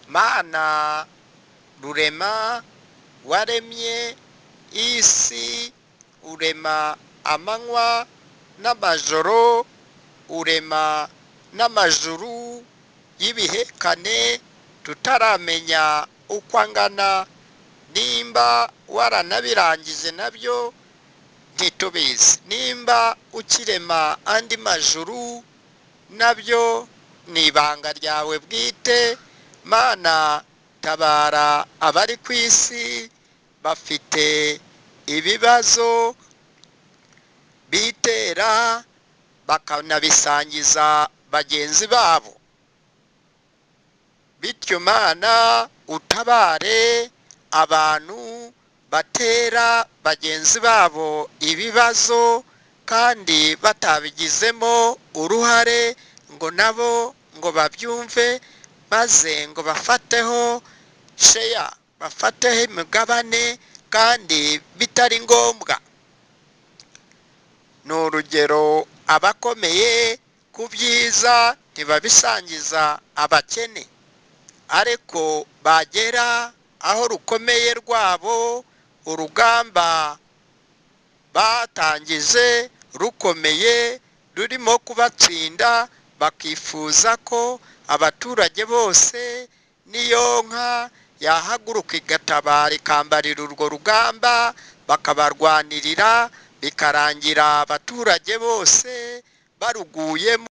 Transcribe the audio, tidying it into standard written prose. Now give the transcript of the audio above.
Mana rurema waremye isi, urema amanywa n'amajoro, urema n'amajuru y'ibihekane tutaramenya uko angana, nimba waranabirangije nabyo ntitubizi, nimba ukirema andi majuru nabyo ni ibanga ryawe bwite. Mana tabara abari ku isi bafite ibibazo bitera bakanabisangiza bagenzi babo, bityo Mana utabare abantu batera bagenzi babo ibibazo kandi batabigizemo uruhare ngo nabo ngo babyumve, maze ngo bafateho sheya, bafateho imigabane kandi bitari ngombwa. Ni urugero abakomeye ku byiza ntibabisangiza abakene, ariko bagera aho rukomeye rwabo, urugamba batangije rukomeye rurimo kubatsinda, bakifuza ko abaturage bose niyo nka yahaguruka igatabara ikambarira urwo rugamba bakabarwanirira, bikarangira abaturage bose baruguyemo.